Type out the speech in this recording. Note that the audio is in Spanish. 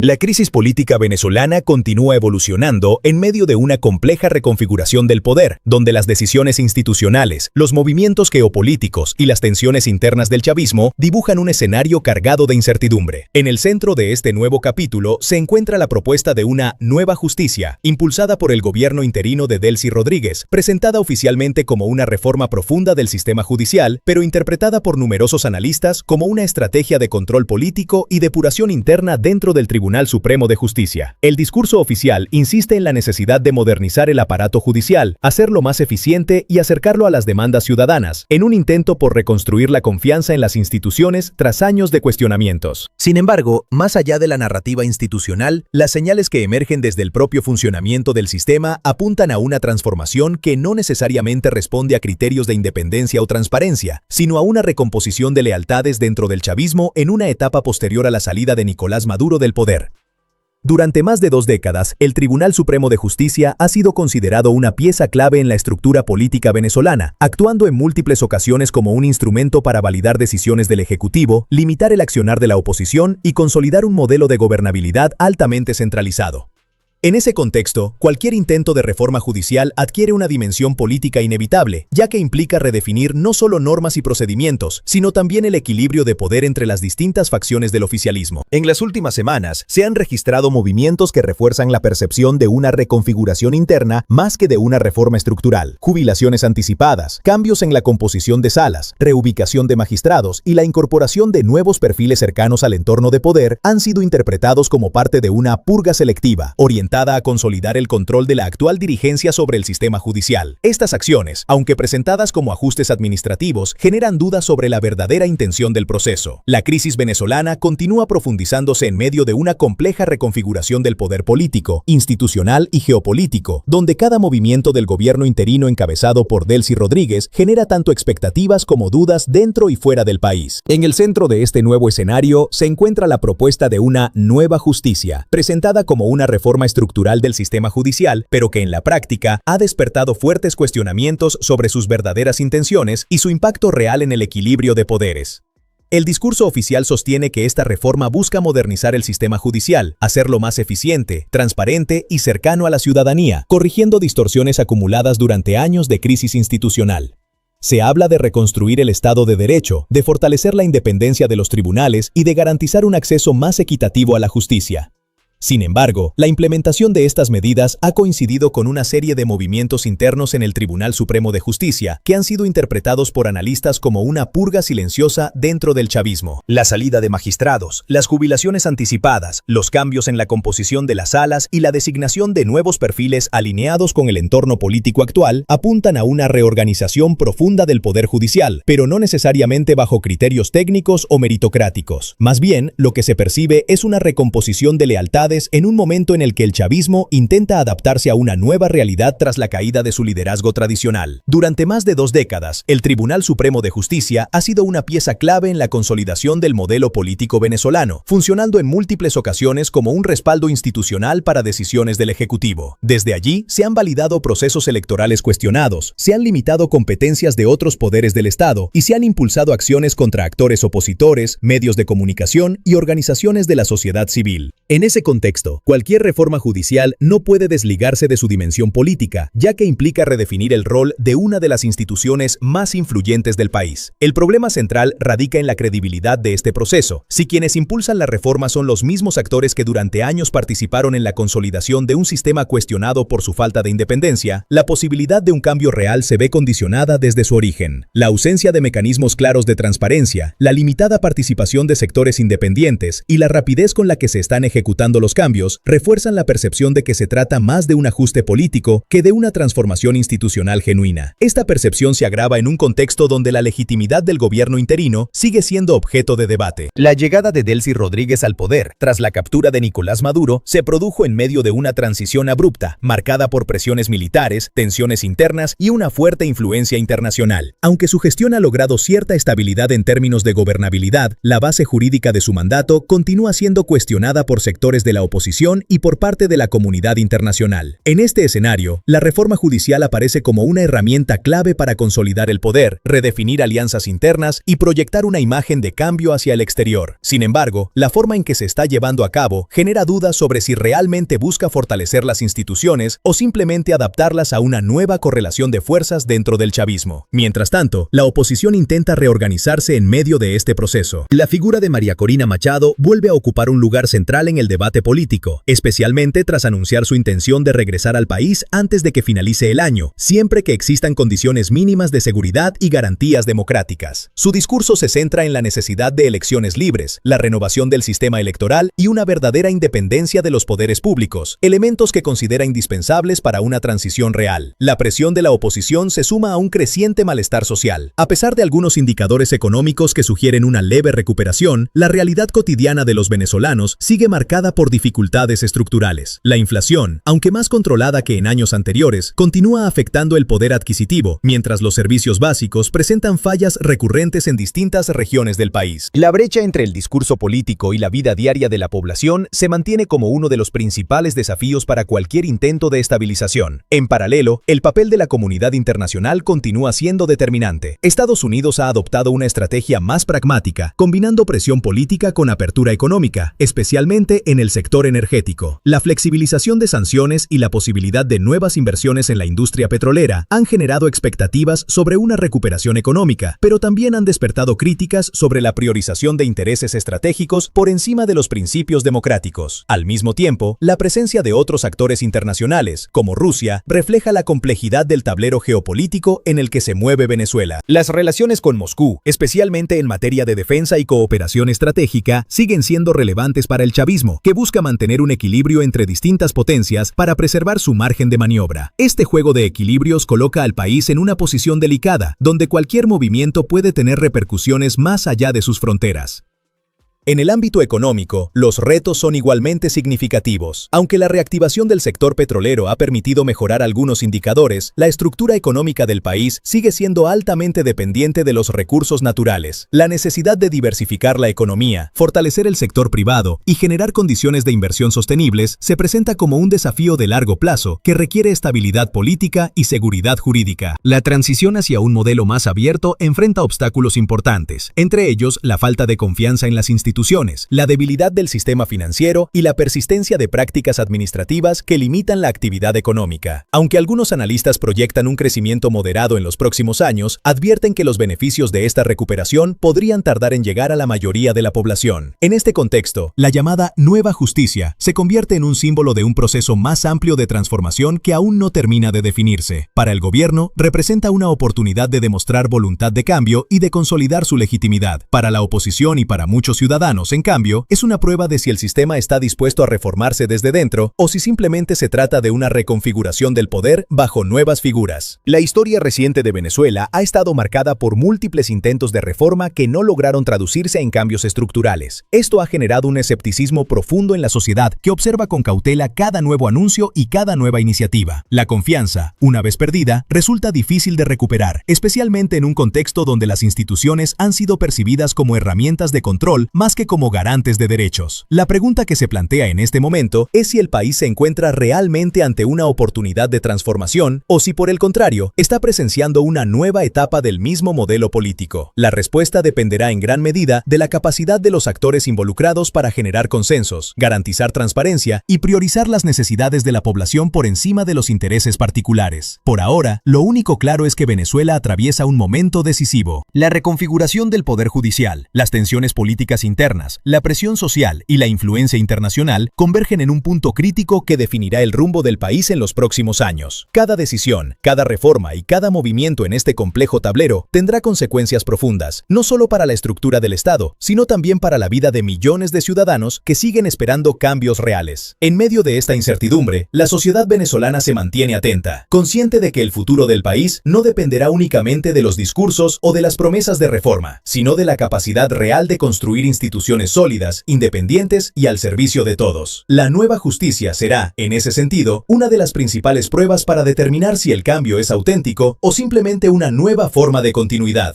La crisis política venezolana continúa evolucionando en medio de una compleja reconfiguración del poder, donde las decisiones institucionales, los movimientos geopolíticos y las tensiones internas del chavismo dibujan un escenario cargado de incertidumbre. En el centro de este nuevo capítulo se encuentra la propuesta de una nueva justicia, impulsada por el gobierno interino de Delcy Rodríguez, presentada oficialmente como una reforma profunda del sistema judicial, pero interpretada por numerosos analistas como una estrategia de control político y depuración interna dentro del Tribunal Supremo de Justicia. El discurso oficial insiste en la necesidad de modernizar el aparato judicial, hacerlo más eficiente y acercarlo a las demandas ciudadanas, en un intento por reconstruir la confianza en las instituciones tras años de cuestionamientos. Sin embargo, más allá de la narrativa institucional, las señales que emergen desde el propio funcionamiento del sistema apuntan a una transformación que no necesariamente responde a criterios de independencia o transparencia, sino a una recomposición de lealtades dentro del chavismo en una etapa posterior a la salida de Nicolás Maduro del poder. Durante más de 2 décadas, el Tribunal Supremo de Justicia ha sido considerado una pieza clave en la estructura política venezolana, actuando en múltiples ocasiones como un instrumento para validar decisiones del Ejecutivo, limitar el accionar de la oposición y consolidar un modelo de gobernabilidad altamente centralizado. En ese contexto, cualquier intento de reforma judicial adquiere una dimensión política inevitable, ya que implica redefinir no solo normas y procedimientos, sino también el equilibrio de poder entre las distintas facciones del oficialismo. En las últimas semanas, se han registrado movimientos que refuerzan la percepción de una reconfiguración interna más que de una reforma estructural. Jubilaciones anticipadas, cambios en la composición de salas, reubicación de magistrados y la incorporación de nuevos perfiles cercanos al entorno de poder han sido interpretados como parte de una purga selectiva, orientada a consolidar el control de la actual dirigencia sobre el sistema judicial. Estas acciones, aunque presentadas como ajustes administrativos, generan dudas sobre la verdadera intención del proceso. La crisis venezolana continúa profundizándose en medio de una compleja reconfiguración del poder político, institucional y geopolítico, donde cada movimiento del gobierno interino encabezado por Delcy Rodríguez genera tanto expectativas como dudas dentro y fuera del país. En el centro de este nuevo escenario se encuentra la propuesta de una nueva justicia, presentada como una reforma estructural del sistema judicial, pero que en la práctica ha despertado fuertes cuestionamientos sobre sus verdaderas intenciones y su impacto real en el equilibrio de poderes. El discurso oficial sostiene que esta reforma busca modernizar el sistema judicial, hacerlo más eficiente, transparente y cercano a la ciudadanía, corrigiendo distorsiones acumuladas durante años de crisis institucional. Se habla de reconstruir el Estado de Derecho, de fortalecer la independencia de los tribunales y de garantizar un acceso más equitativo a la justicia. Sin embargo, la implementación de estas medidas ha coincidido con una serie de movimientos internos en el Tribunal Supremo de Justicia que han sido interpretados por analistas como una purga silenciosa dentro del chavismo. La salida de magistrados, las jubilaciones anticipadas, los cambios en la composición de las salas y la designación de nuevos perfiles alineados con el entorno político actual apuntan a una reorganización profunda del Poder Judicial, pero no necesariamente bajo criterios técnicos o meritocráticos. Más bien, lo que se percibe es una recomposición de lealtad en un momento en el que el chavismo intenta adaptarse a una nueva realidad tras la caída de su liderazgo tradicional. Durante más de 2 décadas, el Tribunal Supremo de Justicia ha sido una pieza clave en la consolidación del modelo político venezolano, funcionando en múltiples ocasiones como un respaldo institucional para decisiones del Ejecutivo. Desde allí, se han validado procesos electorales cuestionados, se han limitado competencias de otros poderes del Estado y se han impulsado acciones contra actores opositores, medios de comunicación y organizaciones de la sociedad civil. En ese contexto, cualquier reforma judicial no puede desligarse de su dimensión política, ya que implica redefinir el rol de una de las instituciones más influyentes del país. El problema central radica en la credibilidad de este proceso. Si quienes impulsan la reforma son los mismos actores que durante años participaron en la consolidación de un sistema cuestionado por su falta de independencia, la posibilidad de un cambio real se ve condicionada desde su origen. La ausencia de mecanismos claros de transparencia, la limitada participación de sectores independientes y la rapidez con la que se están ejecutando los cambios refuerzan la percepción de que se trata más de un ajuste político que de una transformación institucional genuina. Esta percepción se agrava en un contexto donde la legitimidad del gobierno interino sigue siendo objeto de debate. La llegada de Delcy Rodríguez al poder, tras la captura de Nicolás Maduro, se produjo en medio de una transición abrupta, marcada por presiones militares, tensiones internas y una fuerte influencia internacional. Aunque su gestión ha logrado cierta estabilidad en términos de gobernabilidad, la base jurídica de su mandato continúa siendo cuestionada por sectores de la oposición y por parte de la comunidad internacional. En este escenario, la reforma judicial aparece como una herramienta clave para consolidar el poder, redefinir alianzas internas y proyectar una imagen de cambio hacia el exterior. Sin embargo, la forma en que se está llevando a cabo genera dudas sobre si realmente busca fortalecer las instituciones o simplemente adaptarlas a una nueva correlación de fuerzas dentro del chavismo. Mientras tanto, la oposición intenta reorganizarse en medio de este proceso. La figura de María Corina Machado vuelve a ocupar un lugar central en el debate político, especialmente tras anunciar su intención de regresar al país antes de que finalice el año, siempre que existan condiciones mínimas de seguridad y garantías democráticas. Su discurso se centra en la necesidad de elecciones libres, la renovación del sistema electoral y una verdadera independencia de los poderes públicos, elementos que considera indispensables para una transición real. La presión de la oposición se suma a un creciente malestar social. A pesar de algunos indicadores económicos que sugieren una leve recuperación, la realidad cotidiana de los venezolanos sigue marcada por dificultades estructurales. La inflación, aunque más controlada que en años anteriores, continúa afectando el poder adquisitivo, mientras los servicios básicos presentan fallas recurrentes en distintas regiones del país. La brecha entre el discurso político y la vida diaria de la población se mantiene como uno de los principales desafíos para cualquier intento de estabilización. En paralelo, el papel de la comunidad internacional continúa siendo determinante. Estados Unidos ha adoptado una estrategia más pragmática, combinando presión política con apertura económica, especialmente en el sector energético. La flexibilización de sanciones y la posibilidad de nuevas inversiones en la industria petrolera han generado expectativas sobre una recuperación económica, pero también han despertado críticas sobre la priorización de intereses estratégicos por encima de los principios democráticos. Al mismo tiempo, la presencia de otros actores internacionales, como Rusia, refleja la complejidad del tablero geopolítico en el que se mueve Venezuela. Las relaciones con Moscú, especialmente en materia de defensa y cooperación estratégica, siguen siendo relevantes para el chavismo, que busca mantener un equilibrio entre distintas potencias para preservar su margen de maniobra. Este juego de equilibrios coloca al país en una posición delicada, donde cualquier movimiento puede tener repercusiones más allá de sus fronteras. En el ámbito económico, los retos son igualmente significativos. Aunque la reactivación del sector petrolero ha permitido mejorar algunos indicadores, la estructura económica del país sigue siendo altamente dependiente de los recursos naturales. La necesidad de diversificar la economía, fortalecer el sector privado y generar condiciones de inversión sostenibles se presenta como un desafío de largo plazo que requiere estabilidad política y seguridad jurídica. La transición hacia un modelo más abierto enfrenta obstáculos importantes, entre ellos la falta de confianza en las instituciones, la debilidad del sistema financiero y la persistencia de prácticas administrativas que limitan la actividad económica. Aunque algunos analistas proyectan un crecimiento moderado en los próximos años, advierten que los beneficios de esta recuperación podrían tardar en llegar a la mayoría de la población. En este contexto, la llamada nueva justicia se convierte en un símbolo de un proceso más amplio de transformación que aún no termina de definirse. Para el gobierno, representa una oportunidad de demostrar voluntad de cambio y de consolidar su legitimidad. Para la oposición y para muchos ciudadanos, en cambio, es una prueba de si el sistema está dispuesto a reformarse desde dentro o si simplemente se trata de una reconfiguración del poder bajo nuevas figuras. La historia reciente de Venezuela ha estado marcada por múltiples intentos de reforma que no lograron traducirse en cambios estructurales. Esto ha generado un escepticismo profundo en la sociedad que observa con cautela cada nuevo anuncio y cada nueva iniciativa. La confianza, una vez perdida, resulta difícil de recuperar, especialmente en un contexto donde las instituciones han sido percibidas como herramientas de control más que como garantes de derechos. La pregunta que se plantea en este momento es si el país se encuentra realmente ante una oportunidad de transformación o si por el contrario está presenciando una nueva etapa del mismo modelo político. La respuesta dependerá en gran medida de la capacidad de los actores involucrados para generar consensos, garantizar transparencia y priorizar las necesidades de la población por encima de los intereses particulares. Por ahora, lo único claro es que Venezuela atraviesa un momento decisivo. La reconfiguración del poder judicial, las tensiones políticas internas, la presión social y la influencia internacional convergen en un punto crítico que definirá el rumbo del país en los próximos años. Cada decisión, cada reforma y cada movimiento en este complejo tablero tendrá consecuencias profundas, no solo para la estructura del Estado, sino también para la vida de millones de ciudadanos que siguen esperando cambios reales. En medio de esta incertidumbre, la sociedad venezolana se mantiene atenta, consciente de que el futuro del país no dependerá únicamente de los discursos o de las promesas de reforma, sino de la capacidad real de construir instituciones sólidas, independientes y al servicio de todos. La nueva justicia será, en ese sentido, una de las principales pruebas para determinar si el cambio es auténtico o simplemente una nueva forma de continuidad.